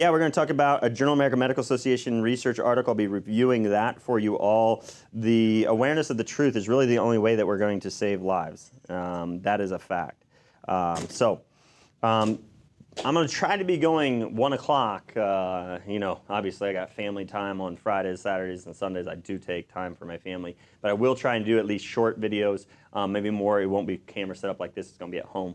Yeah, we're going to talk about a Journal of American Medical Association research article. I'll be reviewing that for you all. The awareness of the truth is really the only way that we're going to save lives. That is a fact. I'm going to try to be going 1 o'clock. You know, obviously I got family time on Fridays, Saturdays, and Sundays. I do take time for my family. But I will try and do at least short videos, maybe more. It won't be camera set up like this. It's going to be at home.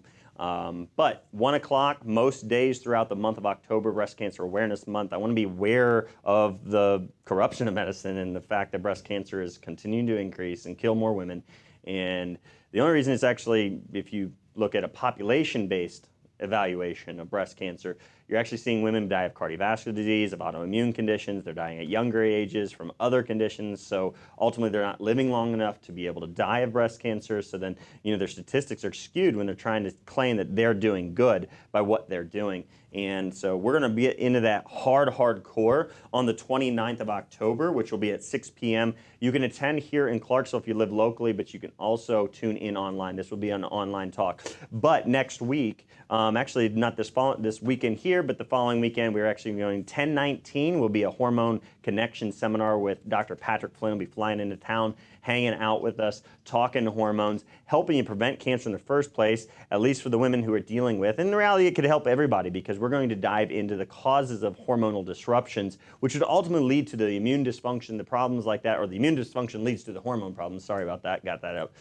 But 1 o'clock most days throughout the month of October, Breast Cancer Awareness Month. I want to be aware of the corruption of medicine and the fact that breast cancer is continuing to increase and kill more women. And the only reason it's actually, if you look at a population-based evaluation of breast cancer, you're actually seeing women die of cardiovascular disease, of autoimmune conditions. They're dying at younger ages from other conditions. So ultimately, they're not living long enough to be able to die of breast cancer. So then, you know, their statistics are skewed when they're trying to claim that they're doing good by what they're doing. And so we're going to be into that hardcore on the 29th of October, which will be at 6 p.m. You can attend here in Clarksville if you live locally, but you can also tune in online. This will be an online talk. But next week, actually not this weekend here, but the following weekend, we're actually going 10/19 will be a hormone connection seminar with Dr. Patrick Flynn. Will be flying into town, hanging out with us, talking hormones, helping you prevent cancer in the first place, at least for the women who are dealing with. And in reality, it could help everybody because we're going to dive into the causes of hormonal disruptions, which would ultimately lead to the immune dysfunction, the problems like that, or the immune dysfunction leads to the hormone problems. Sorry about that. Got that out.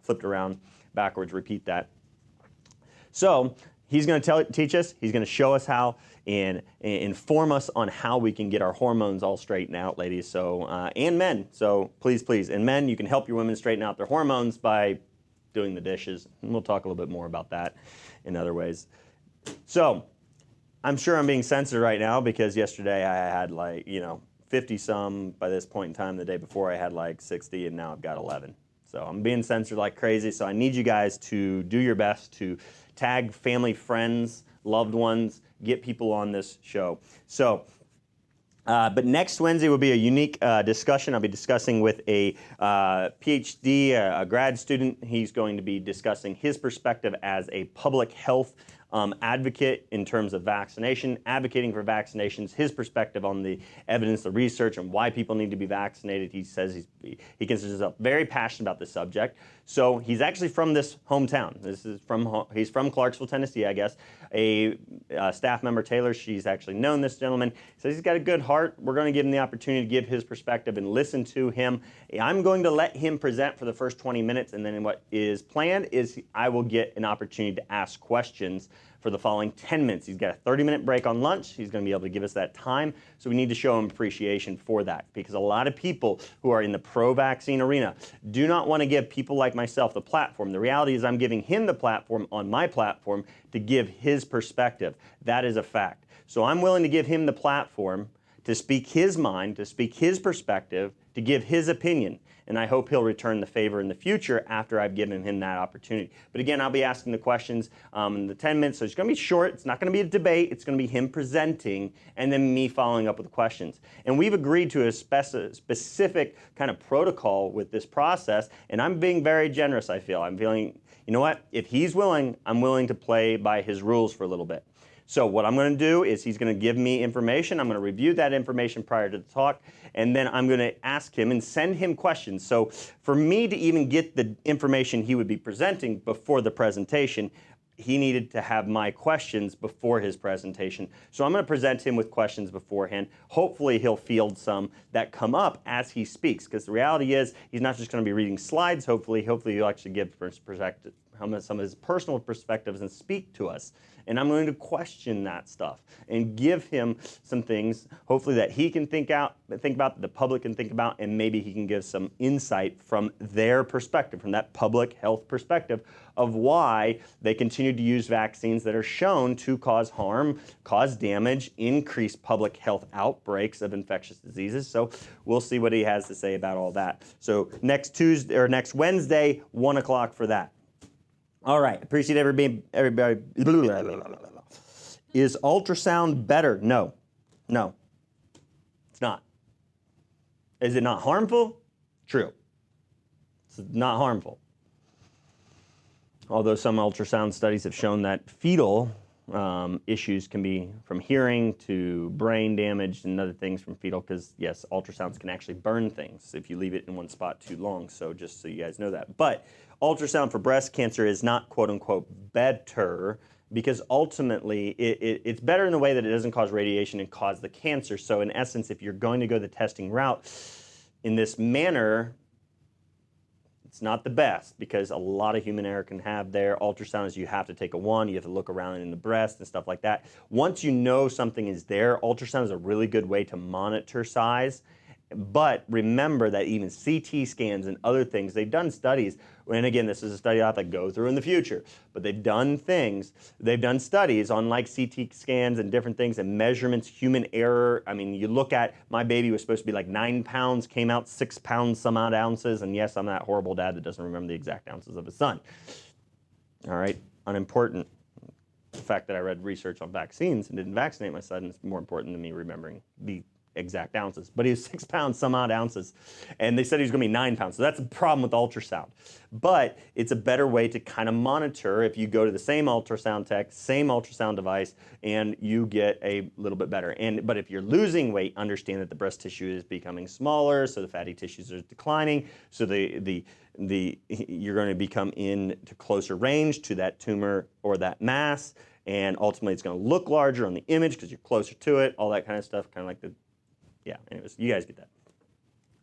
Flipped around backwards. Repeat that. So he's going to teach us, he's going to show us how, and inform us on how we can get our hormones all straightened out, ladies, so, and men. So please, and men, you can help your women straighten out their hormones by doing the dishes. And we'll talk a little bit more about that in other ways. So I'm sure I'm being censored right now because yesterday I had 50 some. By this point in time, the day before I had 60, and now I've got 11. So I'm being censored like crazy. So I need you guys to do your best to tag family, friends, loved ones, get people on this show. So, but next Wednesday will be a unique discussion. I'll be discussing with a PhD, a grad student. He's going to be discussing his perspective as a public health advocate in terms of vaccination, advocating for vaccinations, his perspective on the evidence, the research, and why people need to be vaccinated. He says he considers himself very passionate about this subject. So he's actually from this hometown. He's from Clarksville, Tennessee, I guess. A staff member, Taylor, she's actually known this gentleman. Says he's got a good heart. We're going to give him the opportunity to give his perspective and listen to him. I'm going to let him present for the first 20 minutes, and then what is planned is I will get an opportunity to ask questions for the following 10 minutes. He's got a 30-minute break on lunch. He's going to be able to give us that time, so we need to show him appreciation for that, because a lot of people who are in the pro-vaccine arena do not want to give people like myself the platform. The reality is I'm giving him the platform on my platform to give his perspective. That is a fact. So I'm willing to give him the platform to speak his mind, to speak his perspective, to give his opinion. And I hope he'll return the favor in the future after I've given him that opportunity. But again, I'll be asking the questions in the 10 minutes, so it's going to be short. It's not going to be a debate. It's going to be him presenting and then me following up with the questions. And we've agreed to a specific kind of protocol with this process, and I'm being very generous, I feel. I'm feeling, you know what, if he's willing, I'm willing to play by his rules for a little bit. So what I'm going to do is he's going to give me information. I'm going to review that information prior to the talk, and then I'm going to ask him and send him questions. So for me to even get the information he would be presenting before the presentation, he needed to have my questions before his presentation. So I'm going to present him with questions beforehand. Hopefully he'll field some that come up as he speaks, because the reality is he's not just going to be reading slides. Hopefully he'll actually give perspective, some of his personal perspectives and speak to us. And I'm going to question that stuff and give him some things, hopefully, that he can think about, that the public can think about, and maybe he can give some insight from their perspective, from that public health perspective of why they continue to use vaccines that are shown to cause harm, cause damage, increase public health outbreaks of infectious diseases. So we'll see what he has to say about all that. So next Wednesday, 1 o'clock for that. All right, appreciate everybody. Is ultrasound better? No, it's not. Is it not harmful? True, it's not harmful. Although some ultrasound studies have shown that fetal issues can be from hearing to brain damage and other things from fetal, because yes, ultrasounds can actually burn things if you leave it in one spot too long, so just so you guys know that. But ultrasound for breast cancer is not quote unquote better, because ultimately it's better in the way that it doesn't cause radiation and cause the cancer. So in essence, if you're going to go the testing route in this manner, it's not the best, because a lot of human error can have there. Ultrasound is you have to take a one, you have to look around in the breast and stuff like that. Once you know something is there, ultrasound is a really good way to monitor size. But remember that even CT scans and other things, they've done studies, and again, this is a study I'll have to go through in the future, but they've done studies on like CT scans and different things and measurements, human error. I mean, you look at, my baby was supposed to be like 9 pounds, came out 6 pounds some odd ounces, and yes, I'm that horrible dad that doesn't remember the exact ounces of his son. All right, unimportant. The fact that I read research on vaccines and didn't vaccinate my son is more important than me remembering the exact ounces, but he was 6 pounds some odd ounces, and they said he was going to be 9 pounds. So that's a problem with ultrasound, but it's a better way to kind of monitor if you go to the same ultrasound tech, same ultrasound device, and you get a little bit better. But if you're losing weight, understand that the breast tissue is becoming smaller, so the fatty tissues are declining, so you're going to become into closer range to that tumor or that mass, and ultimately it's going to look larger on the image because you're closer to it, all that kind of stuff, kind of like the, yeah, anyways, you guys get that.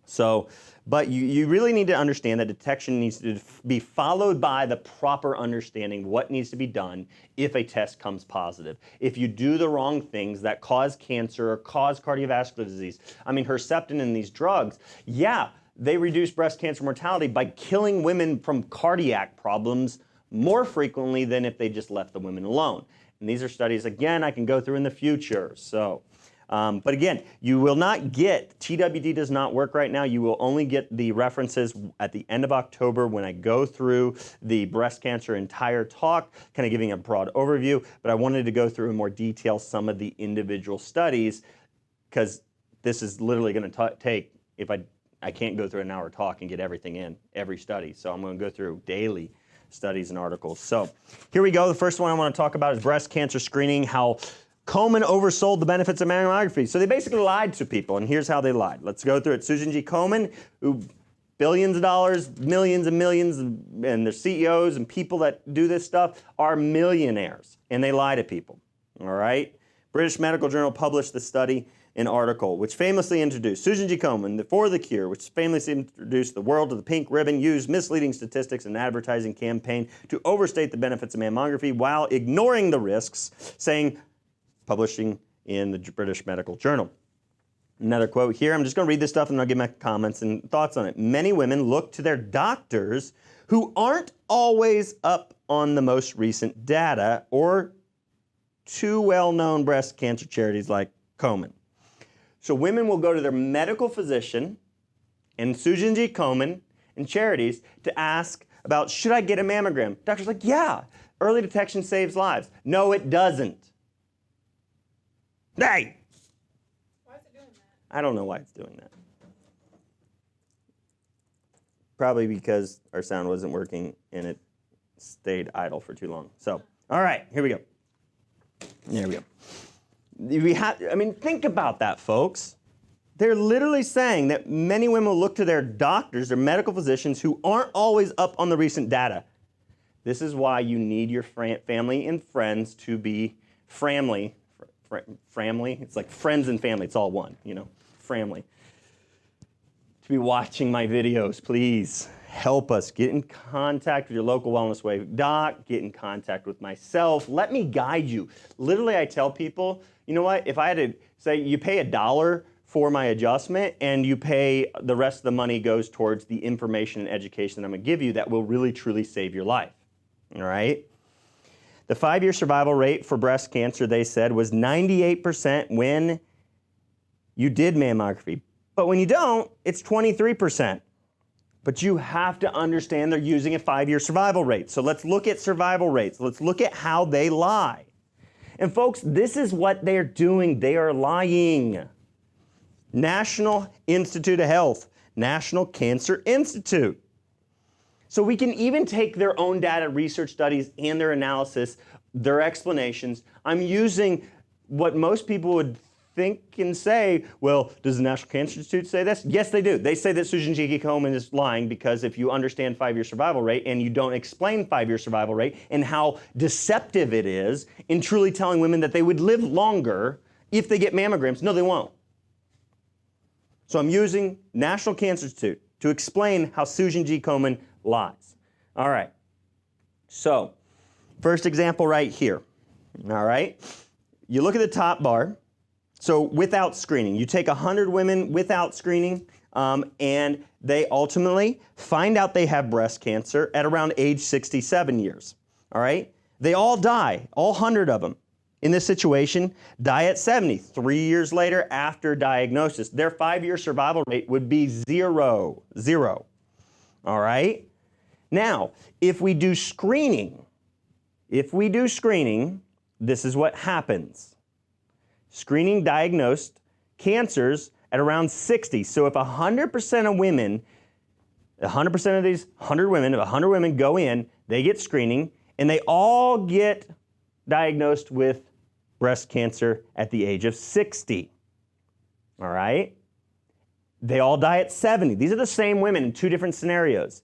So, but you really need to understand that detection needs to be followed by the proper understanding what needs to be done if a test comes positive. If you do the wrong things that cause cancer or cause cardiovascular disease, I mean, Herceptin and these drugs, yeah, they reduce breast cancer mortality by killing women from cardiac problems more frequently than if they just left the women alone. And these are studies, again, I can go through in the future. So. But again, you will not get, TWD does not work right now. You will only get the references at the end of October when I go through the breast cancer entire talk, kind of giving a broad overview. But I wanted to go through in more detail some of the individual studies, because this is literally going to take, if I can't go through an hour talk and get everything in, every study. So I'm going to go through daily studies and articles. So here we go. The first one I want to talk about is breast cancer screening, how Komen oversold the benefits of mammography. So they basically lied to people, and here's how they lied. Let's go through it. Susan G. Komen, who billions of dollars, millions and millions, and their CEOs and people that do this stuff are millionaires, and they lie to people, all right? British Medical Journal published the study, an article, which famously introduced Susan G. Komen for the cure, which famously introduced the world to the pink ribbon, used misleading statistics and advertising campaign to overstate the benefits of mammography while ignoring the risks, saying, publishing in the British Medical Journal. Another quote here, I'm just going to read this stuff and I'll give my comments and thoughts on it. Many women look to their doctors who aren't always up on the most recent data or to well-known breast cancer charities like Komen. So women will go to their medical physician and Susan G. Komen and charities to ask about, should I get a mammogram? Doctor's like, yeah, early detection saves lives. No, it doesn't. Hey! Why is it doing that? I don't know why it's doing that. Probably because our sound wasn't working and it stayed idle for too long. So, all right, here we go. There we go. I mean, think about that, folks. They're literally saying that many women will look to their doctors, their medical physicians, who aren't always up on the recent data. This is why you need your family and friends to be family. It's like friends and family, it's all one, you know, family. To be watching my videos, please help us. Get in contact with your local Wellness Wave doc, get in contact with myself. Let me guide you. Literally, I tell people, you know what, if I had to say you pay $1 for my adjustment and you pay the rest of the money goes towards the information and education that I'm going to give you, that will really truly save your life, all right? The 5-year survival rate for breast cancer, they said, was 98% when you did mammography. But when you don't, it's 23%. But you have to understand they're using a 5-year survival rate. So let's look at survival rates. Let's look at how they lie. And folks, this is what they're doing. They are lying. National Institute of Health, National Cancer Institute. So we can even take their own data, research studies, and their analysis, their explanations. I'm using what most people would think and say, well, does the National Cancer Institute say this? Yes, they do. They say that Susan G. Komen is lying because if you understand 5-year survival rate and you don't explain 5-year survival rate and how deceptive it is in truly telling women that they would live longer if they get mammograms, no, they won't. So I'm using National Cancer Institute to explain how Susan G. Komen lies. All right. So, first example right here. All right. You look at the top bar. So without screening, you take 100 women without screening, and they ultimately find out they have breast cancer at around age 67 years. All right. They all die, all 100 of them. In this situation, die at 70, 3 years later after diagnosis. Their 5-year survival rate would be zero. All right? Now, if we do screening, this is what happens. Screening diagnosed cancers at around 60. So if 100% of women, 100% of these 100 women, if 100 women go in, they get screening, and they all get diagnosed with breast cancer at the age of 60. All right? They all die at 70. These are the same women in 2 different scenarios.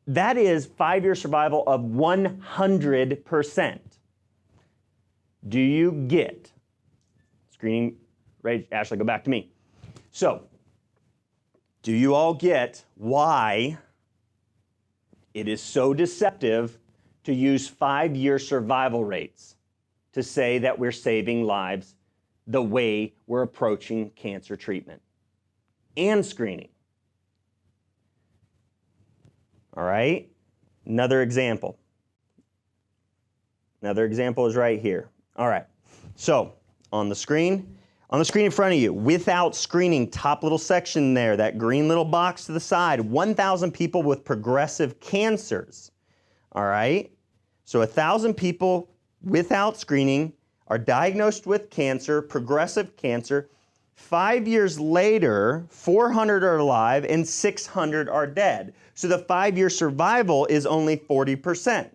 That is 5-year survival of 100%. Do you get? Screening, right? Ashley, go back to me. So, do you all get why it is so deceptive to use 5-year survival rates to say that we're saving lives the way we're approaching cancer treatment and screening? All right, another example. Another example is right here. All right, so on the screen in front of you, without screening, top little section there, that green little box to the side, 1,000 people with progressive cancers. All right, so 1,000 people without screening are diagnosed with cancer, progressive cancer. 5 years later, 400 are alive and 600 are dead. So the 5-year survival is only 40%.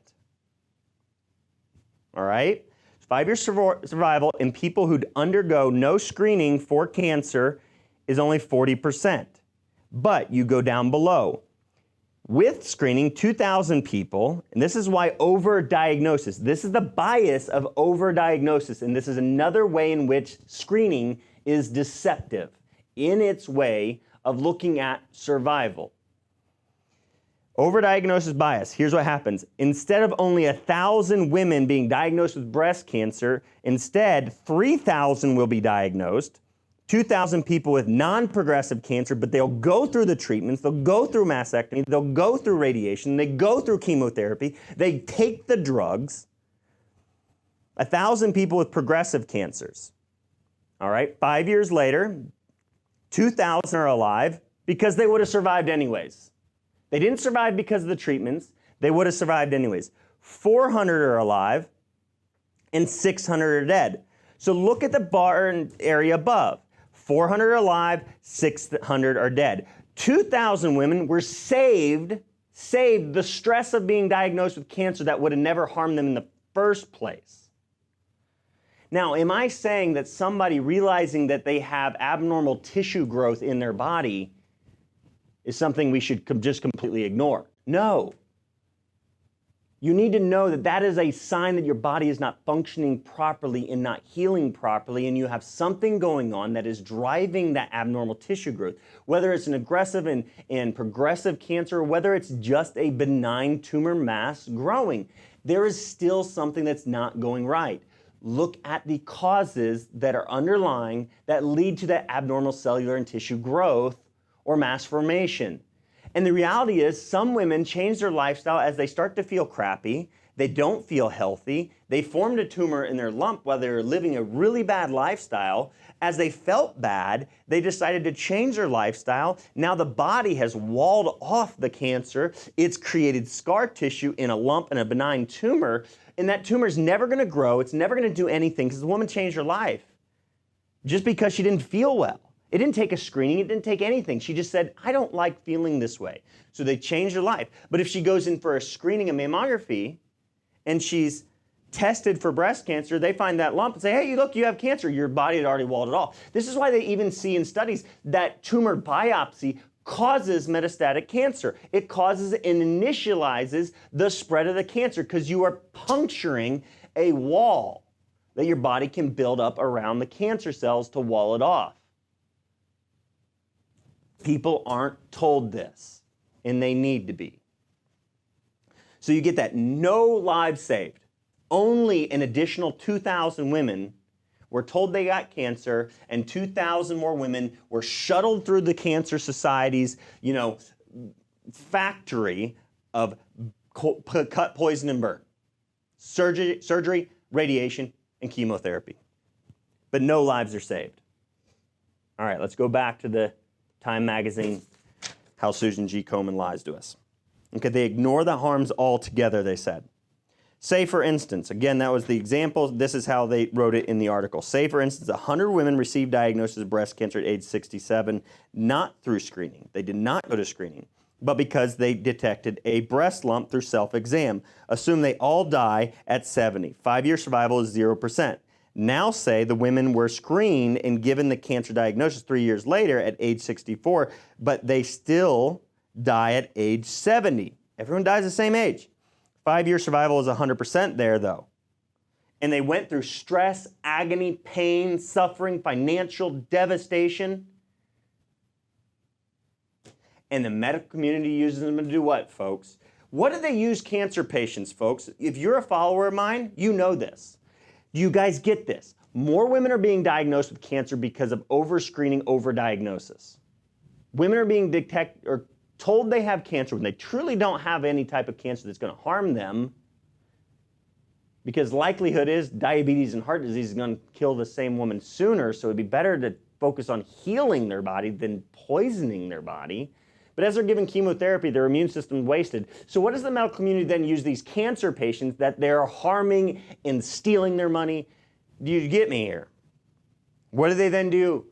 All right? 5-year survival in people who undergo no screening for cancer is only 40%. But you go down below. With screening, 2,000 people, and this is why overdiagnosis, this is the bias of overdiagnosis, and this is another way in which screening is deceptive in its way of looking at survival. Overdiagnosis bias, here's what happens. Instead of only 1,000 women being diagnosed with breast cancer, instead 3,000 will be diagnosed, 2,000 people with non-progressive cancer, but they'll go through the treatments, they'll go through mastectomy, they'll go through radiation, they go through chemotherapy, they take the drugs. 1,000 people with progressive cancers. All right, 5 years later, 2,000 are alive because they would have survived anyways. They didn't survive because of the treatments. They would have survived anyways. 400 are alive and 600 are dead. So look at the bar area above. 400 are alive, 600 are dead. 2,000 women were saved the stress of being diagnosed with cancer that would have never harmed them in the first place. Now, am I saying that somebody realizing that they have abnormal tissue growth in their body is something we should just completely ignore? No. You need to know that that is a sign that your body is not functioning properly and not healing properly, and you have something going on that is driving that abnormal tissue growth. Whether it's an aggressive and progressive cancer, or whether it's just a benign tumor mass growing, there is still something that's not going right. Look at the causes that are underlying that lead to that abnormal cellular and tissue growth or mass formation. And the reality is some women change their lifestyle as they start to feel crappy, they don't feel healthy, they formed a tumor in their lump while they were living a really bad lifestyle. As they felt bad, they decided to change their lifestyle. Now the body has walled off the cancer. It's created scar tissue in a lump and a benign tumor, and that tumor is never going to grow. It's never going to do anything because the woman changed her life just because she didn't feel well. It didn't take a screening, it didn't take anything. She just said, I don't like feeling this way. So they changed her life. But if she goes in for a screening, a mammography, and she's tested for breast cancer, they find that lump and say, hey, look, you have cancer. Your body had already walled it off. This is why they even see in studies that tumor biopsy causes metastatic cancer. It causes and initializes the spread of the cancer because you are puncturing a wall that your body can build up around the cancer cells to wall it off. People aren't told this, and they need to be. So you get that no lives saved. Only an additional 2,000 women were told they got cancer, and 2,000 more women were shuttled through the Cancer Society's, factory of cut, poison, and burn. Surgery, radiation, and chemotherapy. But no lives are saved. All right, let's go back to the Time magazine, how Susan G. Komen lies to us. Okay, they ignore the harms altogether, they said. Say, for instance, again, that was the example. This is how they wrote it in the article. Say, for instance, 100 women received diagnosis of breast cancer at age 67, not through screening. They did not go to screening, but because they detected a breast lump through self-exam. Assume they all die at 70. 5-year survival is 0%. Now say the women were screened and given the cancer diagnosis 3 years later at age 64, but they still die at age 70. Everyone dies the same age. 5-year survival is 100% there, though. And they went through stress, agony, pain, suffering, financial devastation. And the medical community uses them to do what, folks? What do they use cancer patients, folks? If you're a follower of mine, you know this. You guys get this. More women are being diagnosed with cancer because of overscreening, overdiagnosis. Women are being told they have cancer when they truly don't have any type of cancer that's going to harm them, because likelihood is diabetes and heart disease is going to kill the same woman sooner, so it'd be better to focus on healing their body than poisoning their body. But as they're given chemotherapy, their immune system is wasted. So what does the medical community then use these cancer patients that they're harming and stealing their money? Do you get me here? What do they then do?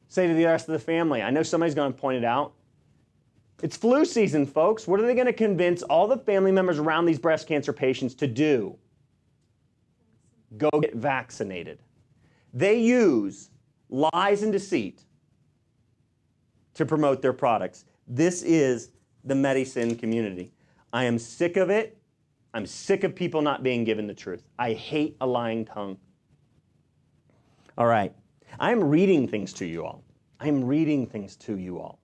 Say to the rest of the family, I know somebody's going to point it out. It's flu season, folks. What are they going to convince all the family members around these breast cancer patients to do? Go get vaccinated. They use lies and deceit to promote their products. This is the medicine community. I am sick of it. I'm sick of people not being given the truth. I hate a lying tongue. All right. I'm reading things to you all. I'm reading things to you all.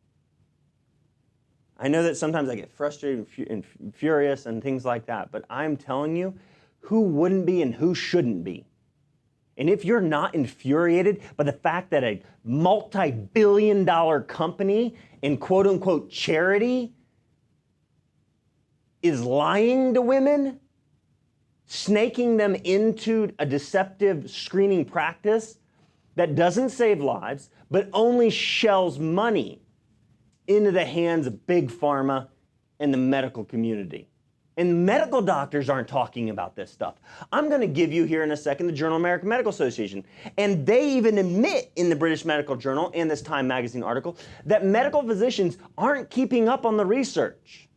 I know that sometimes I get frustrated and furious and things like that, but I'm telling you, who wouldn't be and who shouldn't be? And if you're not infuriated by the fact that a multi-billion-dollar company in quote-unquote charity is lying to women, snaking them into a deceptive screening practice that doesn't save lives, but only shells money into the hands of big pharma and the medical community. And medical doctors aren't talking about this stuff. I'm going to give you here in a second the Journal of American Medical Association. And they even admit in the British Medical Journal and this Time magazine article that medical physicians aren't keeping up on the research.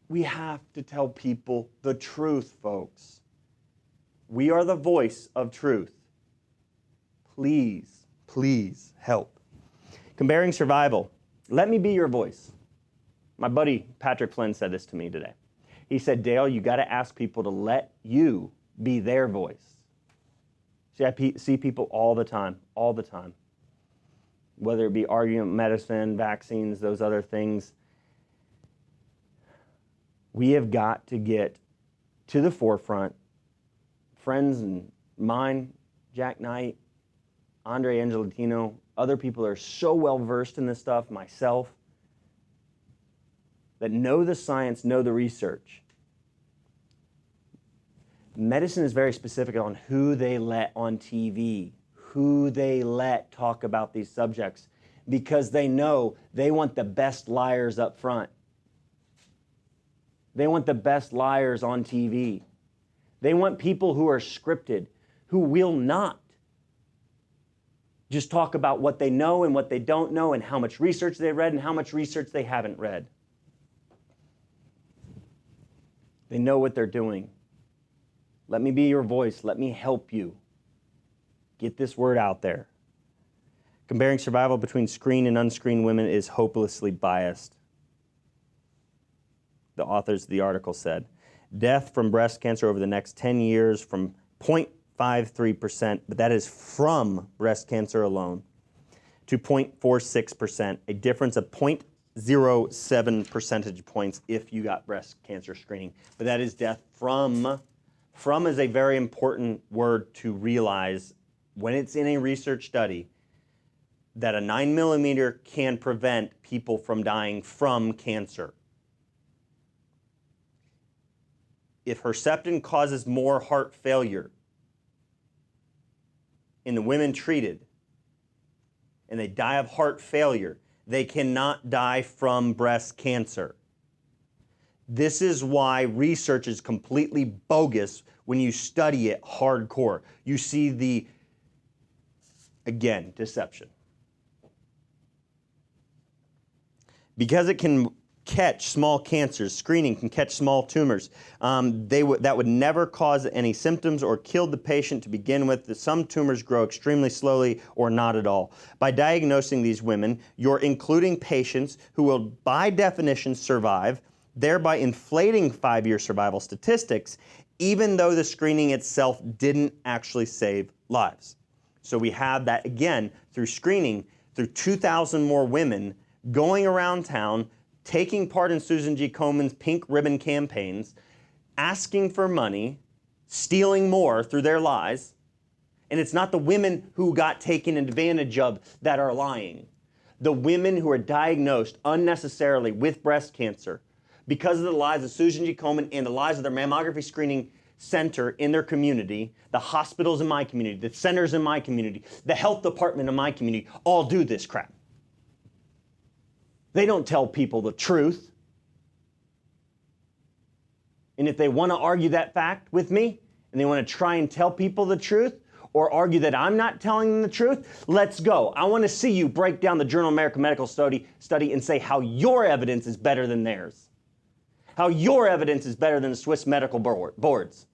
We have to tell people the truth, folks. We are the voice of truth. Please, please help. Comparing survival. Let me be your voice. My buddy Patrick Flynn said this to me today. He said, Dale, you got to ask people to let you be their voice. See, I see people all the time, whether it be argument, medicine, vaccines, those other things. We have got to get to the forefront. Friends and mine, Jack Knight, Andre Angelitino, other people are so well versed in this stuff, myself, that know the science, know the research. Medicine is very specific on who they let on TV, who they let talk about these subjects, because they know they want the best liars up front. They want the best liars on TV. They want people who are scripted, who will not just talk about what they know and what they don't know and how much research they read and how much research they haven't read. They know what they're doing. Let me be your voice. Let me help you. Get this word out there. Comparing survival between screened and unscreened women is hopelessly biased. The authors of the article said, death from breast cancer over the next 10 years from 0.53%, but that is from breast cancer alone, to 0.46%, a difference of 0.07 percentage points if you got breast cancer screening. But that is death from. From is a very important word to realize when it's in a research study that a 9mm can prevent people from dying from cancer. If Herceptin causes more heart failure in the women treated and they die of heart failure, they cannot die from breast cancer. This is why research is completely bogus when you study it hardcore. You see the, again, deception. Because it can catch small cancers, screening can catch small tumors. That would never cause any symptoms or kill the patient to begin with. Some tumors grow extremely slowly or not at all. By diagnosing these women, you're including patients who will, by definition, survive, thereby inflating 5-year survival statistics, even though the screening itself didn't actually save lives. So we have that, again, through screening, through 2,000 more women going around town, taking part in Susan G. Komen's pink ribbon campaigns, asking for money, stealing more through their lies. And it's not the women who got taken advantage of that are lying. The women who are diagnosed unnecessarily with breast cancer because of the lies of Susan G. Komen and the lies of their mammography screening center in their community, the hospitals in my community, the centers in my community, the health department in my community, all do this crap. They don't tell people the truth. And if they want to argue that fact with me, and they want to try and tell people the truth, or argue that I'm not telling them the truth, let's go. I want to see you break down the Journal of American Medical Study and say how your evidence is better than theirs. How your evidence is better than the Swiss medical boards.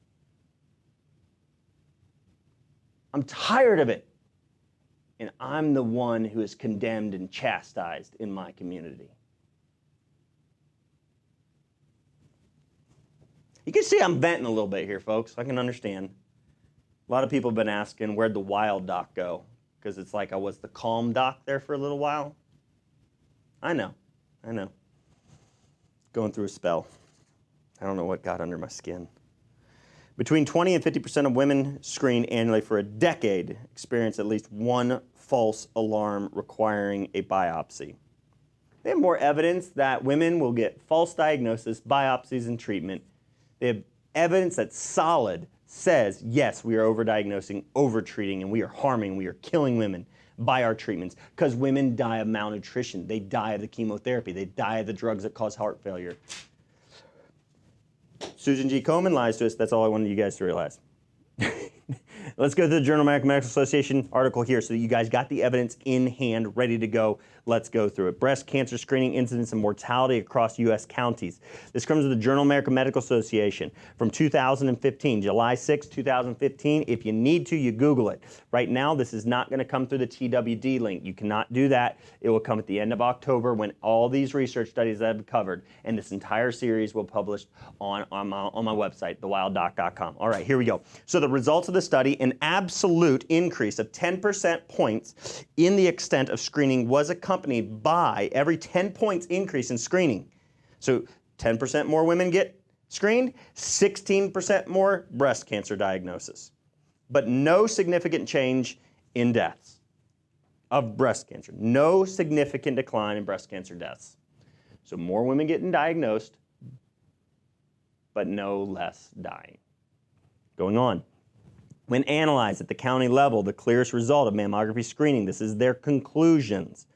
I'm tired of it. And I'm the one who is condemned and chastised in my community. You can see I'm venting a little bit here, folks. I can understand. A lot of people have been asking, where'd the wild doc go? Because it's like I was the calm doc there for a little while. I know. Going through a spell. I don't know what got under my skin. Between 20 and 50% of women screened annually for a decade experience at least one false alarm requiring a biopsy. They have more evidence that women will get false diagnosis, biopsies, and treatment. They have evidence that's solid, says, yes, we are overdiagnosing, overtreating, and we are harming, we are killing women by our treatments because women die of malnutrition. They die of the chemotherapy. They die of the drugs that cause heart failure. Susan G. Komen lies to us. That's all I wanted you guys to realize. Let's go to the Journal of American Medical Association article here so that you guys got the evidence in hand, ready to go. Let's go through it. Breast cancer screening incidence and mortality across U.S. counties. This comes from the Journal of American Medical Association from 2015, July 6, 2015. If you need to, you Google it. Right now, this is not going to come through the TWD link. You cannot do that. It will come at the end of October when all these research studies that I've covered and this entire series will publish on my website, thewilddoc.com. All right, here we go. So the results of the study, an absolute increase of 10% points in the extent of screening was accompanied by every 10 points increase in screening. So 10% more women get screened, 16% more breast cancer diagnosis, but no significant change in deaths of breast cancer. No significant decline in breast cancer deaths. So more women getting diagnosed, but no less dying. Going on. When analyzed at the county level, the clearest result of mammography screening, this is their conclusions.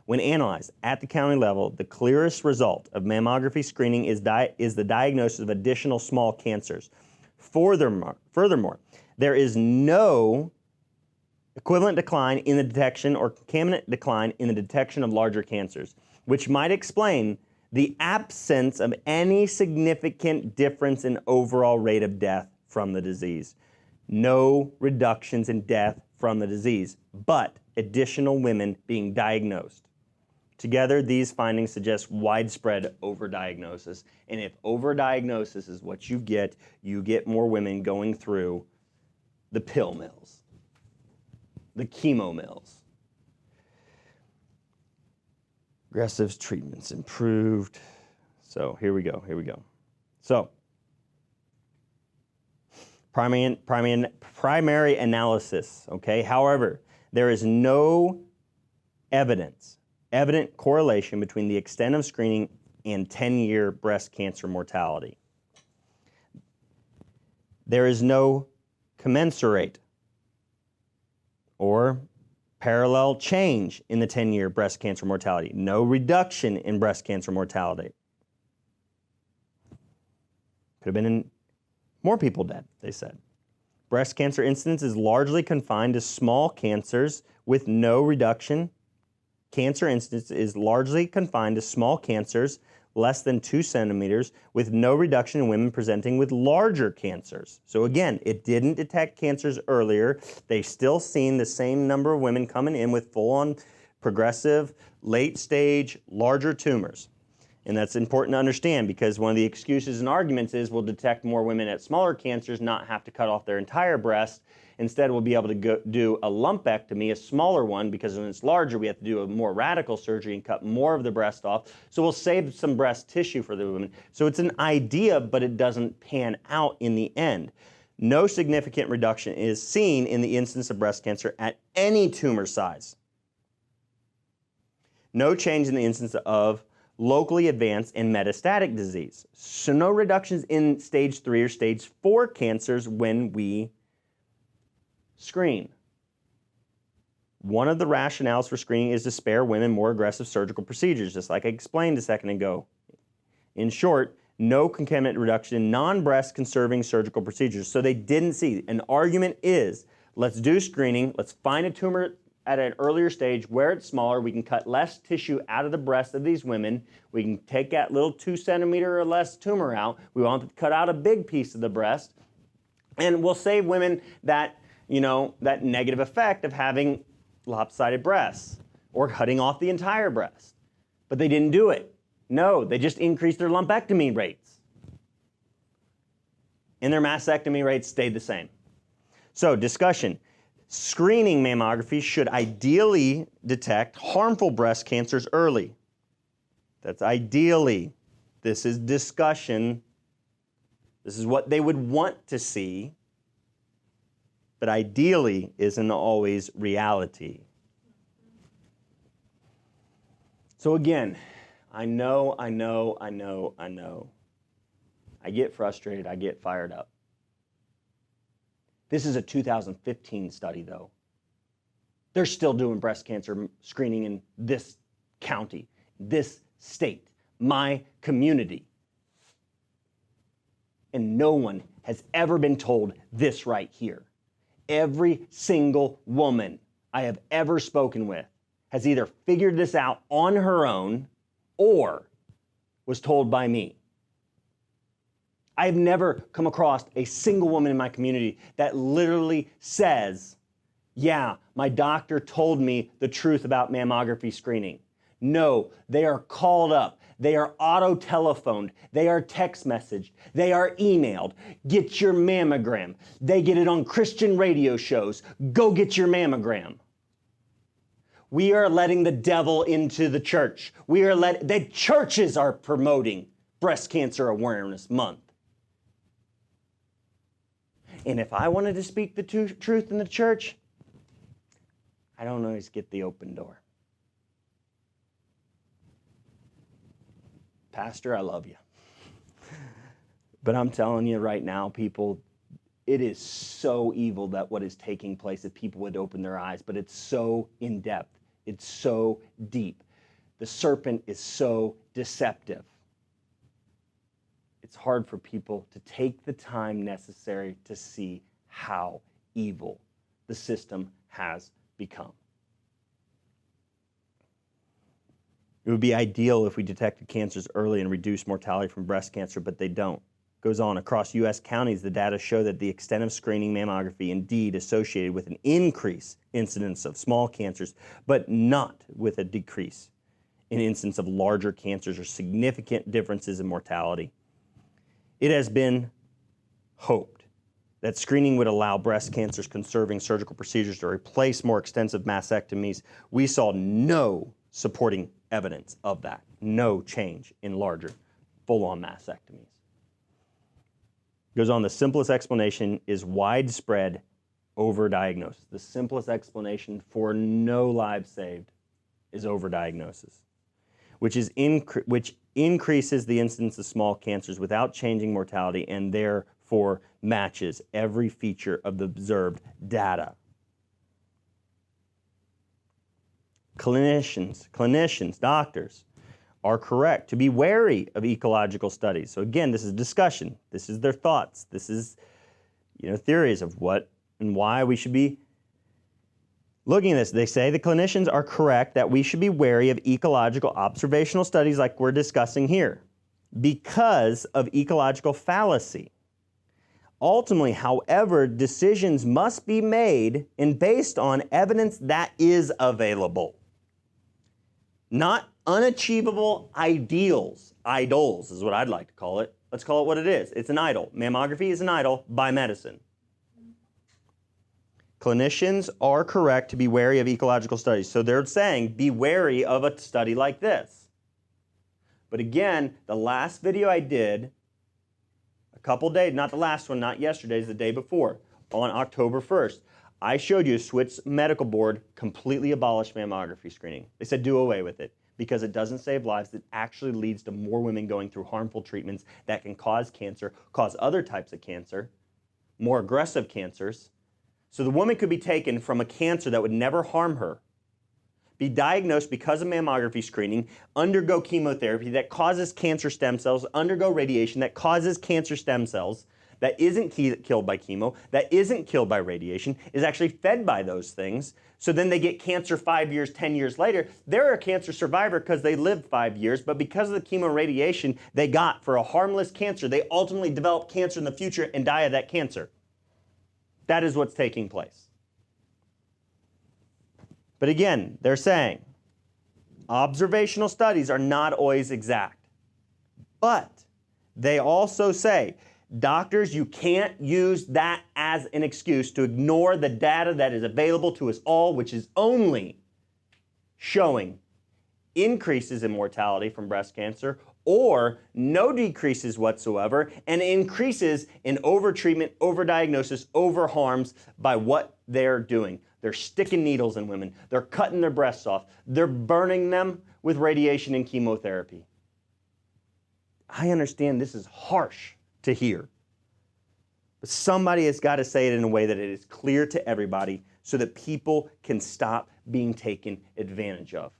When analyzed at the county level, the clearest result of mammography screening is the diagnosis of additional small cancers. Furthermore, there is no equivalent decline in the detection or concomitant decline in the detection of larger cancers, which might explain the absence of any significant difference in overall rate of death from the disease. No reductions in death from the disease, but additional women being diagnosed. Together, these findings suggest widespread overdiagnosis. And if overdiagnosis is what you get more women going through the pill mills, the chemo mills. Aggressive treatments improved. So here we go. So primary analysis, okay? However, there is no evident correlation between the extent of screening and 10-year breast cancer mortality. There is no commensurate or parallel change in the 10-year breast cancer mortality. No reduction in breast cancer mortality. Could have been more people dead, they said. Breast cancer incidence is largely confined to small cancers with no reduction. Cancer incidence is largely confined to small cancers less than 2 centimeters with no reduction in women presenting with larger cancers. So again, it didn't detect cancers earlier. They still seen the same number of women coming in with full-on progressive, late-stage, larger tumors. And that's important to understand because one of the excuses and arguments is we'll detect more women at smaller cancers, not have to cut off their entire breast. Instead, we'll be able to do a lumpectomy, a smaller one, because when it's larger, we have to do a more radical surgery and cut more of the breast off. So we'll save some breast tissue for the women. So it's an idea, but it doesn't pan out in the end. No significant reduction is seen in the incidence of breast cancer at any tumor size. No change in the incidence of locally advanced and metastatic disease. So no reductions in stage 3 or stage 4 cancers when we screen. One of the rationales for screening is to spare women more aggressive surgical procedures, just like I explained a second ago. In short, no concomitant reduction in non-breast conserving surgical procedures. So they didn't see. An argument is, let's do screening, let's find a tumor at an earlier stage where it's smaller, we can cut less tissue out of the breast of these women, we can take that little 2 centimeter or less tumor out, we won't have to cut out a big piece of the breast, and we'll save women that, that negative effect of having lopsided breasts or cutting off the entire breast. But they didn't do it. No, they just increased their lumpectomy rates. And their mastectomy rates stayed the same. So, discussion. Screening mammography should ideally detect harmful breast cancers early. That's ideally. This is discussion. This is what they would want to see. But ideally isn't always reality. So again, I know. I get frustrated, I get fired up. This is a 2015 study, though. They're still doing breast cancer screening in this county, this state, my community. And no one has ever been told this right here. Every single woman I have ever spoken with has either figured this out on her own or was told by me. I have never come across a single woman in my community that literally says, yeah, my doctor told me the truth about mammography screening. No, they are called up. They are auto-telephoned. They are text messaged. They are emailed. Get your mammogram. They get it on Christian radio shows. Go get your mammogram. We are letting the devil into the church. The churches are promoting Breast Cancer Awareness Month. And if I wanted to speak the truth in the church, I don't always get the open door. Pastor, I love you. But I'm telling you right now, people, it is so evil that what is taking place, if people would open their eyes, but it's so in-depth. It's so deep. The serpent is so deceptive. It's hard for people to take the time necessary to see how evil the system has become. It would be ideal if we detected cancers early and reduced mortality from breast cancer, but they don't. Goes on, across U.S. counties, the data show that the extent of screening mammography indeed associated with an increase incidence of small cancers, but not with a decrease in incidence of larger cancers or significant differences in mortality. It has been hoped that screening would allow breast cancers conserving surgical procedures to replace more extensive mastectomies. We saw no supporting evidence of that, no change in larger full-on mastectomies. Goes on, the simplest explanation is widespread overdiagnosis. The simplest explanation for no lives saved is overdiagnosis, which increases the incidence of small cancers without changing mortality and therefore matches every feature of the observed data. Clinicians, doctors, are correct to be wary of ecological studies. So again, this is discussion. This is their thoughts. This is, theories of what and why we should be looking at this. They say the clinicians are correct that we should be wary of ecological observational studies like we're discussing here because of ecological fallacy. Ultimately, however, decisions must be made and based on evidence that is available, not unachievable idols. Idols is what I'd like to call it. Let's call it what it is. It's an idol. Mammography is an idol by medicine. Clinicians are correct to be wary of ecological studies. So they're saying be wary of a study like this. But again, the last video I did, a couple days, not the last one, not yesterday's, the day before, on October 1st, I showed you a Swiss medical board completely abolished mammography screening. They said do away with it because it doesn't save lives. It actually leads to more women going through harmful treatments that can cause cancer, cause other types of cancer, more aggressive cancers. So the woman could be taken from a cancer that would never harm her, be diagnosed because of mammography screening, undergo chemotherapy that causes cancer stem cells, undergo radiation that causes cancer stem cells, that isn't killed by chemo, that isn't killed by radiation, is actually fed by those things. So then they get cancer 5 years, 10 years later. They're a cancer survivor because they lived 5 years, but because of the chemo radiation they got for a harmless cancer, they ultimately develop cancer in the future and die of that cancer. That is what's taking place. But again, they're saying observational studies are not always exact. But they also say, doctors, you can't use that as an excuse to ignore the data that is available to us all, which is only showing increases in mortality from breast cancer or no decreases whatsoever and increases in overtreatment, overdiagnosis, overharms by what they're doing. They're sticking needles in women. They're cutting their breasts off. They're burning them with radiation and chemotherapy. I understand this is harsh to hear. But somebody has got to say it in a way that it is clear to everybody so that people can stop being taken advantage of.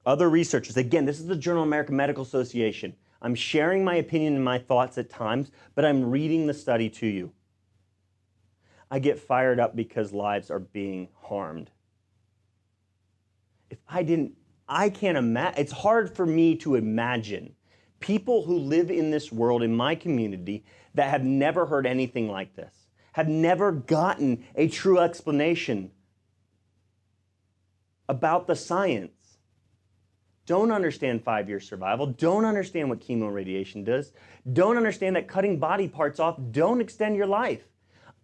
Other researchers, again, this is the Journal of American Medical Association. I'm sharing my opinion and my thoughts at times, but I'm reading the study to you. I get fired up because lives are being harmed. I can't imagine, it's hard for me to imagine people who live in this world, in my community, that have never heard anything like this, have never gotten a true explanation about the science, don't understand 5-year survival, don't understand what chemoradiation does, don't understand that cutting body parts off don't extend your life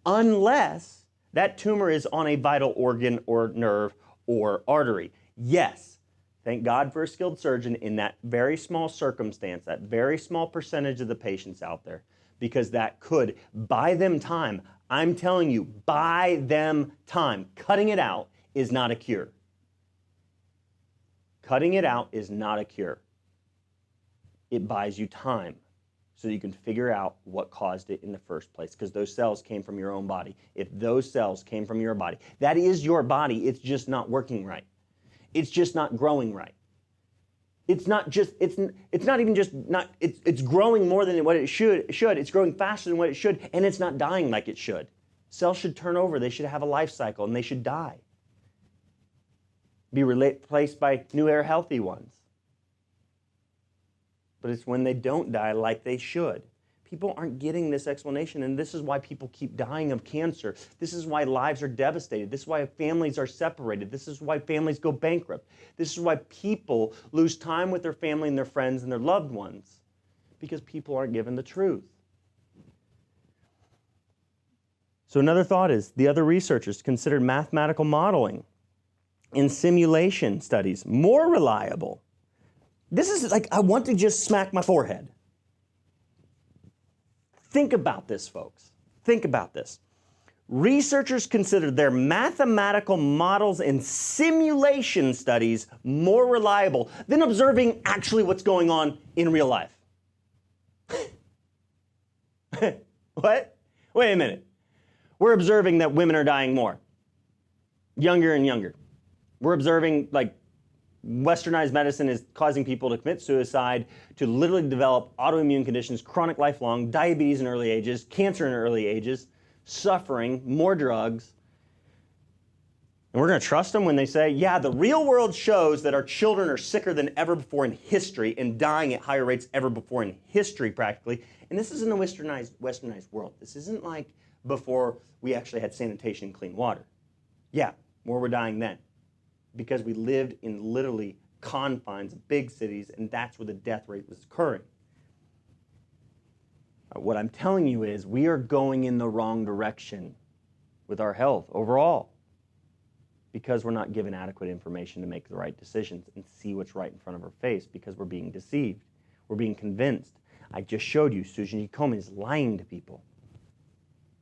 unless that tumor is on a vital organ or nerve or artery. Yes, thank God for a skilled surgeon in that very small circumstance, that very small percentage of the patients out there, because that could buy them time. I'm telling you, buy them time. Cutting it out is not a cure. Cutting it out is not a cure. It buys you time so that you can figure out what caused it in the first place, because those cells came from your own body. If those cells came from your body, that is your body, it's just not working right. It's just not growing right. It's not even just not, it's growing more than what it should. It's growing faster than what it should, and it's not dying like it should. Cells should turn over. They should have a life cycle, and they should die. Be replaced by newer, healthy ones. But it's when they don't die like they should. People aren't getting this explanation, and this is why people keep dying of cancer. This is why lives are devastated. This is why families are separated. This is why families go bankrupt. This is why people lose time with their family and their friends and their loved ones, because people aren't given the truth. So another thought is, the other researchers considered mathematical modeling in simulation studies more reliable. This is like, I want to just smack my forehead. Think about this, folks. Think about this. Researchers considered their mathematical models in simulation studies more reliable than observing actually what's going on in real life. What? Wait a minute. We're observing that women are dying more, younger and younger. We're observing like westernized medicine is causing people to commit suicide, to literally develop autoimmune conditions, chronic lifelong, diabetes in early ages, cancer in early ages, suffering, more drugs. And we're going to trust them when they say, yeah, the real world shows that our children are sicker than ever before in history and dying at higher rates ever before in history practically. And this isn't a westernized world. This isn't like before we actually had sanitation and clean water. Yeah, more were dying then, because we lived in literally confines of big cities, and that's where the death rate was occurring. What I'm telling you is we are going in the wrong direction with our health overall, because we're not given adequate information to make the right decisions and see what's right in front of our face, because we're being deceived. We're being convinced. I just showed you Susan G. Komen is lying to people.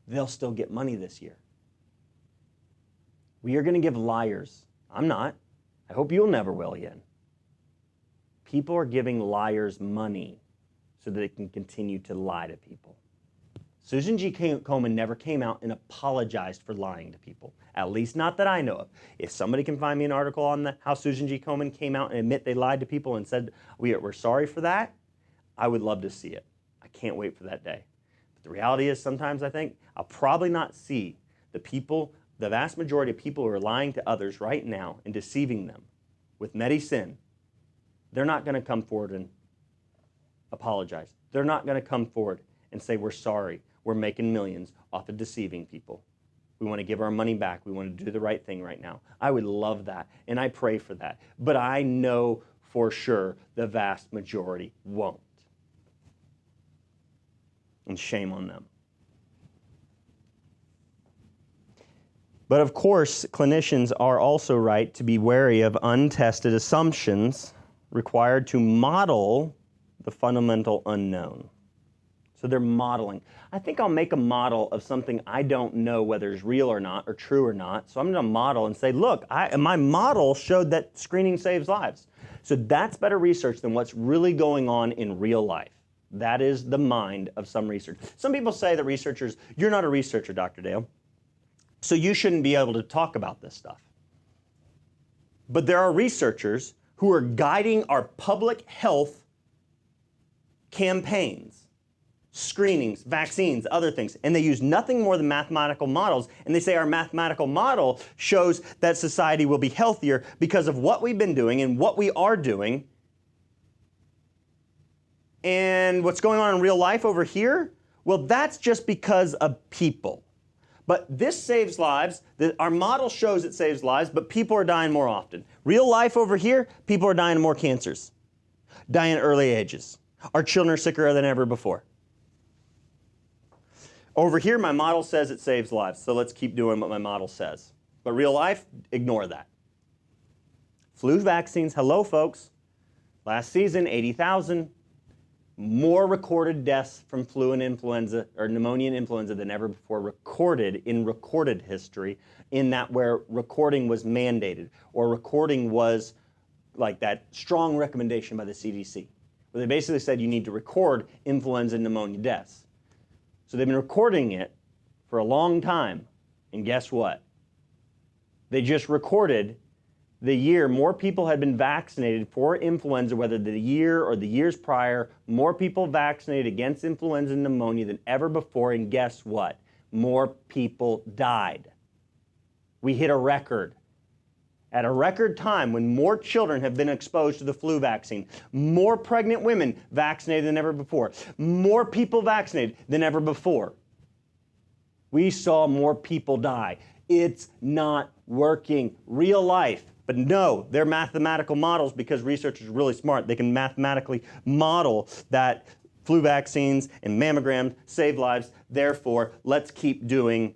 They'll still get money this year. We are going to give liars. I'm not. I hope you'll never will again. People are giving liars money so that they can continue to lie to people. Susan G. Komen never came out and apologized for lying to people, at least not that I know of. If somebody can find me an article on how Susan G. Komen came out and admit they lied to people and said, we're sorry for that, I would love to see it. I can't wait for that day. But the reality is sometimes I think I'll probably not see the people, the vast majority of people who are lying to others right now and deceiving them with medicine. They're not going to come forward and apologize. They're not going to come forward and say, we're sorry. We're making millions off of deceiving people. We want to give our money back. We want to do the right thing right now. I would love that, and I pray for that. But I know for sure the vast majority won't. And shame on them. But of course, clinicians are also right to be wary of untested assumptions required to model the fundamental unknown. So they're modeling. I think I'll make a model of something I don't know whether it's real or not, or true or not. So I'm going to model and say, look, my model showed that screening saves lives. So that's better research than what's really going on in real life. That is the mind of some research. Some people say that researchers, you're not a researcher, Dr. Dale, so you shouldn't be able to talk about this stuff. But there are researchers who are guiding our public health campaigns, screenings, vaccines, other things, and they use nothing more than mathematical models, and they say our mathematical model shows that society will be healthier because of what we've been doing and what we are doing. And what's going on in real life over here, well, that's just because of people. But this saves lives. Our model shows it saves lives, but people are dying more often. Real life over here, people are dying of more cancers, dying at early ages. Our children are sicker than ever before. Over here, my model says it saves lives, so let's keep doing what my model says. But real life, ignore that. Flu vaccines, hello folks. Last season, 80,000. More recorded deaths from flu and influenza, or pneumonia and influenza, than ever before recorded in recorded history, in that where recording was mandated, or recording was like that strong recommendation by the CDC, where they basically said you need to record influenza and pneumonia deaths. So they've been recording it for a long time, and guess what? They just recorded the year more people had been vaccinated for influenza, whether the year or the years prior, more people vaccinated against influenza and pneumonia than ever before, and guess what? more people died. We hit a record. At a record time when more children have been exposed to the flu vaccine, more pregnant women vaccinated than ever before, more people vaccinated than ever before. We saw more people die. It's not working. Real life. But no, they're mathematical models because researchers are really smart. They can mathematically model that flu vaccines and mammograms save lives. Therefore, let's keep doing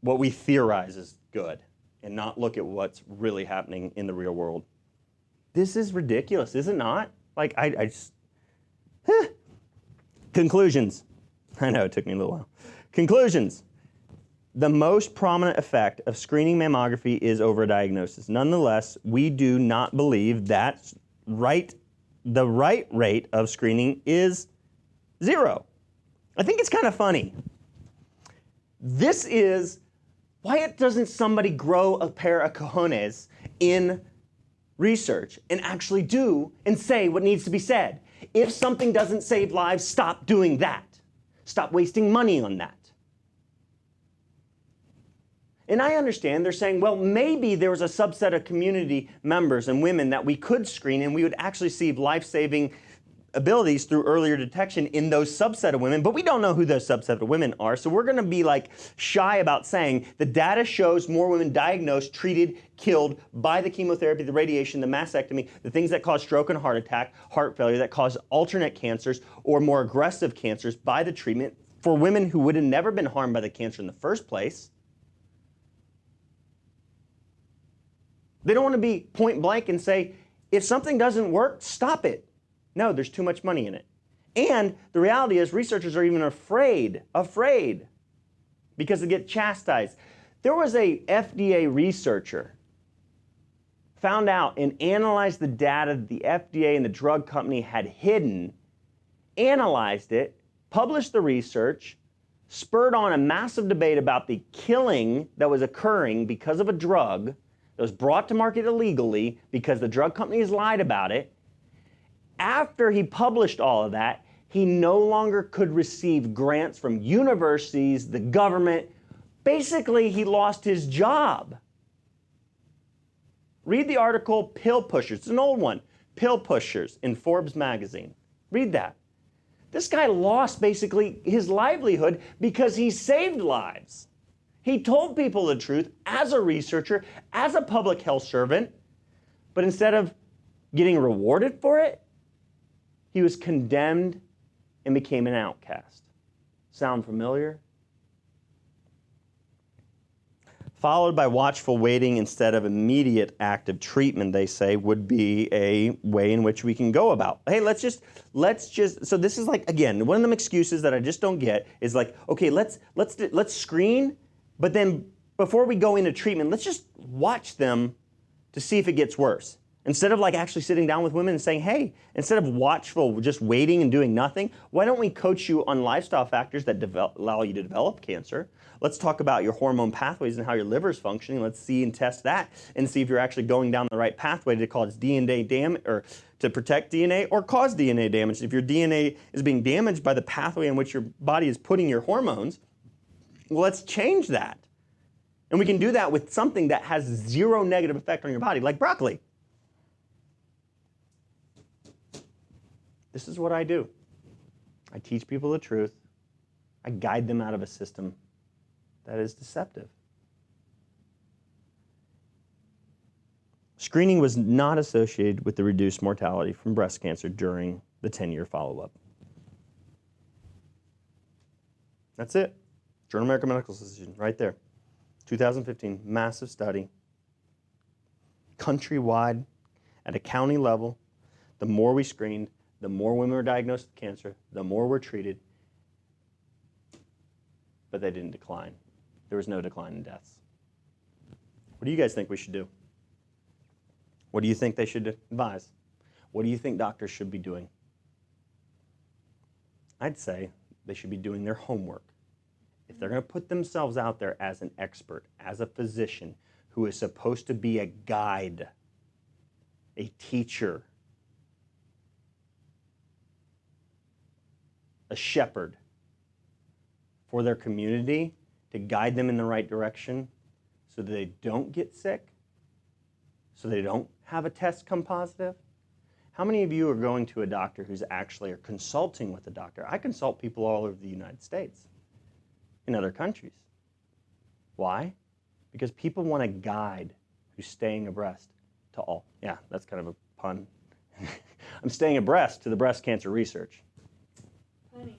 what we theorize is good and not look at what's really happening in the real world. This is ridiculous, is it not? Like, I just... Conclusions. I know it took me a little while. Conclusions. The most prominent effect of screening mammography is overdiagnosis. Nonetheless, we do not believe that the right rate of screening is 0. I think it's kind of funny. This is why doesn't somebody grow a pair of cojones in research and actually do and say what needs to be said? If something doesn't save lives, stop doing that. Stop wasting money on that. And I understand they're saying, well, maybe there was a subset of community members and women that we could screen and we would actually see life-saving abilities through earlier detection in those subset of women, but we don't know who those subset of women are, so we're going to be like shy about saying the data shows more women diagnosed, treated, killed by the chemotherapy, the radiation, the mastectomy, the things that cause stroke and heart attack, heart failure, that cause alternate cancers or more aggressive cancers by the treatment for women who would have never been harmed by the cancer in the first place. They don't want to be point blank and say, if something doesn't work, stop it. No, there's too much money in it. And the reality is researchers are even afraid because they get chastised. There was a FDA researcher found out and analyzed the data that the FDA and the drug company had hidden, analyzed it, published the research, spurred on a massive debate about the killing that was occurring because of a drug that was brought to market illegally because the drug companies lied about it. After he published all of that, he no longer could receive grants from universities, the government. Basically, he lost his job. Read the article, Pill Pushers. It's an old one. Pill Pushers in Forbes magazine. Read that. This guy lost basically his livelihood because he saved lives. He told people the truth as a researcher, as a public health servant, but instead of getting rewarded for it, he was condemned and became an outcast. Sound familiar? Followed by watchful waiting instead of immediate active treatment, they say, would be a way in which we can go about. Hey, let's just, so this is like, again, one of them excuses that I just don't get is like, okay, let's screen, but then before we go into treatment, let's just watch them to see if it gets worse. Instead of like actually sitting down with women and saying, hey, instead of watchful, just waiting and doing nothing, why don't we coach you on lifestyle factors that allow you to develop cancer? Let's talk about your hormone pathways and how your liver is functioning. Let's see and test that and see if you're actually going down the right pathway to cause DNA damage or to protect DNA or cause DNA damage. If your DNA is being damaged by the pathway in which your body is putting your hormones, well, let's change that. And we can do that with something that has zero negative effect on your body, like broccoli. This is what I do. I teach people the truth. I guide them out of a system that is deceptive. Screening was not associated with the reduced mortality from breast cancer during the 10-year follow-up. That's it. Journal of American Medical Association, right there. 2015, massive study. Countrywide, at a county level, the more we screened, the more women were diagnosed with cancer, the more were treated, but they didn't decline. There was no decline in deaths. What do you guys think we should do? What do you think they should advise? What do you think doctors should be doing? I'd say they should be doing their homework. If they're going to put themselves out there as an expert, as a physician who is supposed to be a guide, a teacher, a shepherd for their community to guide them in the right direction so that they don't get sick, so they don't have a test come positive? How many of you are going to a doctor who's actually or consulting with a doctor? I consult people all over the United States, in other countries. Why? Because people want a guide who's staying abreast to all. Yeah, that's kind of a pun. I'm staying abreast to the breast cancer research. Funny.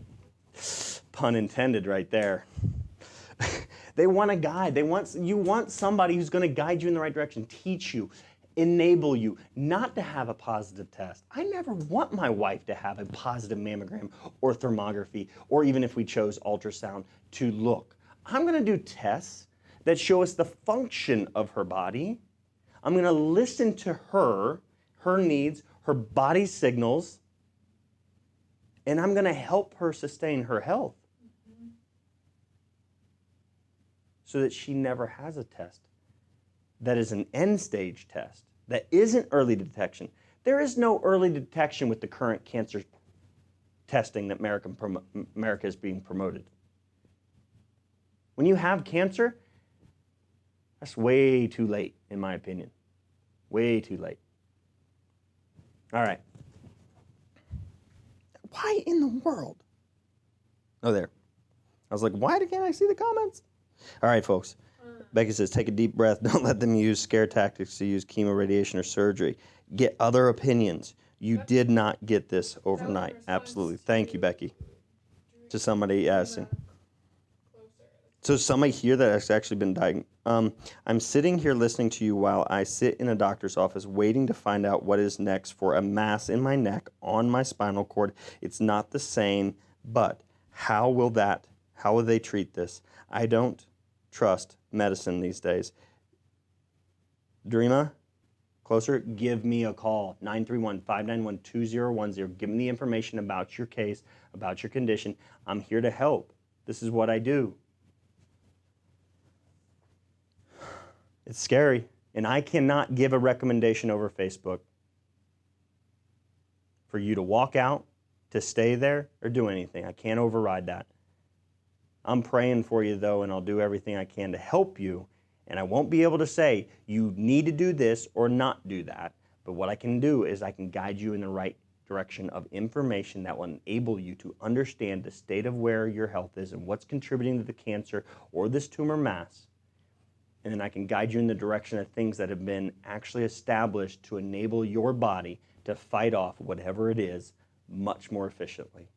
Pun intended right there. They want a guide. You want somebody who's going to guide you in the right direction, teach you, enable you not to have a positive test. I never want my wife to have a positive mammogram or thermography, or even if we chose ultrasound, to look. I'm going to do tests that show us the function of her body. I'm going to listen to her needs, her body signals, and I'm going to help her sustain her health so that she never has a test that is an end-stage test, that isn't early detection. There is no early detection with the current cancer testing that America is being promoted. When you have cancer, that's way too late, in my opinion. Way too late. All right. Why in the world? Oh, there. I was like, why can't I see the comments? All right, folks. Becky says, take a deep breath. Don't let them use scare tactics to use chemo, radiation, or surgery. Get other opinions. You did not get this overnight. Absolutely. Thank you, Becky. To somebody asking. So somebody here that has actually been diagnosed. I'm sitting here listening to you while I sit in a doctor's office waiting to find out what is next for a mass in my neck on my spinal cord. It's not the same, but how will they treat this? I don't trust medicine these days. Dreama, closer, give me a call, 931-591-2010. Give me the information about your case, about your condition. I'm here to help. This is what I do. It's scary, and I cannot give a recommendation over Facebook for you to walk out, to stay there, or do anything. I can't override that. I'm praying for you, though, and I'll do everything I can to help you, and I won't be able to say you need to do this or not do that, but what I can do is I can guide you in the right direction of information that will enable you to understand the state of where your health is and what's contributing to the cancer or this tumor mass. And then I can guide you in the direction of things that have been actually established to enable your body to fight off whatever it is much more efficiently.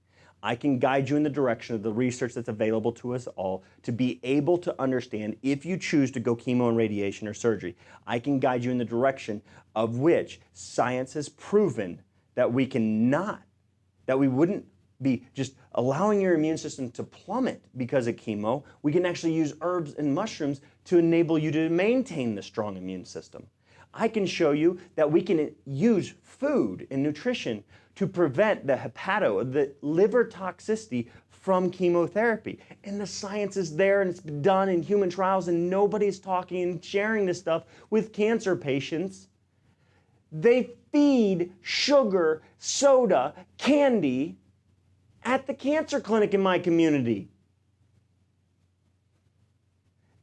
I can guide you in the direction of the research that's available to us all to be able to understand if you choose to go chemo and radiation or surgery. I can guide you in the direction of which science has proven that we cannot, that we wouldn't be just allowing your immune system to plummet because of chemo. We can actually use herbs and mushrooms to enable you to maintain the strong immune system. I can show you that we can use food and nutrition to prevent the liver toxicity from chemotherapy. And the science is there, and it's been done in human trials, and nobody's talking and sharing this stuff with cancer patients. They feed sugar, soda, candy at the cancer clinic in my community.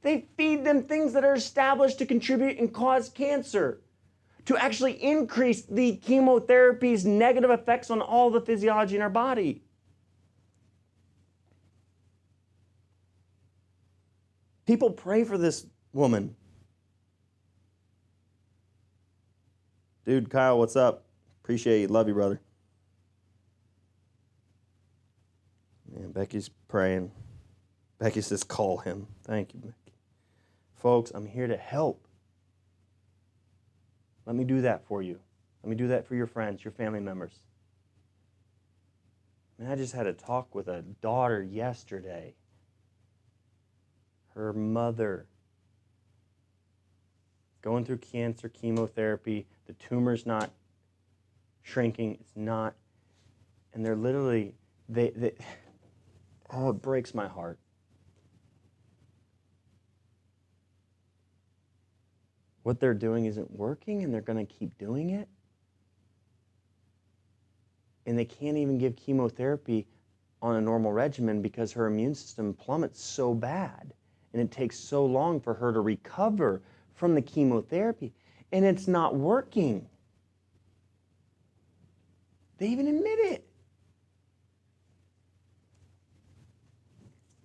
They feed them things that are established to contribute and cause cancer, to actually increase the chemotherapy's negative effects on all the physiology in our body. People pray for this woman. Dude, Kyle, what's up? Appreciate you. Love you, brother. Man, Becky's praying. Becky says, call him. Thank you, Becky. Folks, I'm here to help. Let me do that for you. Let me do that for your friends, your family members. Man, I just had a talk with a daughter yesterday. Her mother going through cancer, chemotherapy. The tumor's not shrinking. It's not. And they're literally, oh, it breaks my heart. What they're doing isn't working, and they're going to keep doing it. And they can't even give chemotherapy on a normal regimen because her immune system plummets so bad, and it takes so long for her to recover from the chemotherapy, and it's not working. They even admit it.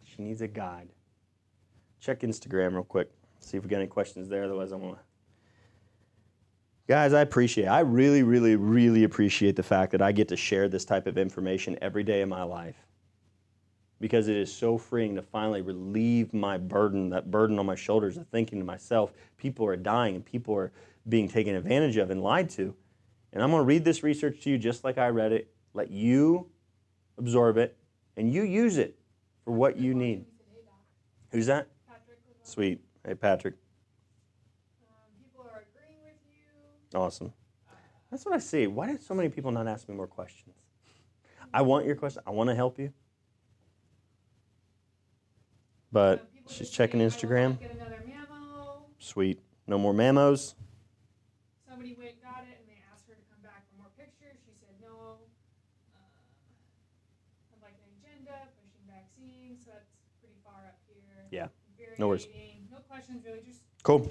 She needs a guide. Check Instagram real quick. See if we got any questions there. Otherwise, I'm going to... Guys, I really, really, really appreciate the fact that I get to share this type of information every day of my life, because it is so freeing to finally relieve my burden, that burden on my shoulders of thinking to myself, people are dying and people are being taken advantage of and lied to. And I'm going to read this research to you just like I read it, let you absorb it, and you use it for what you need. Who's that? Patrick. Sweet. Hey, Patrick. People are agreeing with you. Awesome. That's what I see. Why did so many people not ask me more questions? I want your question. I want to help you. But she's checking Instagram. Get another mammo. Sweet. No more mammos. Somebody went and got it, and they asked her to come back for more pictures. She said no. I'd like an agenda, pushing vaccines, so that's pretty far up here. Yeah. No worries. No questions, really, just Cool.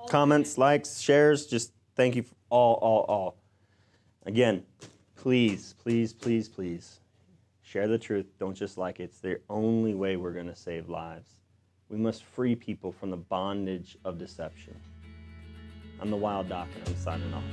Comments, likes, shares, just thank you for all. Again, please, please, please, please, share the truth. Don't just like it. It's the only way we're going to save lives. We must free people from the bondage of deception. I'm the Wild Doc, and I'm signing off.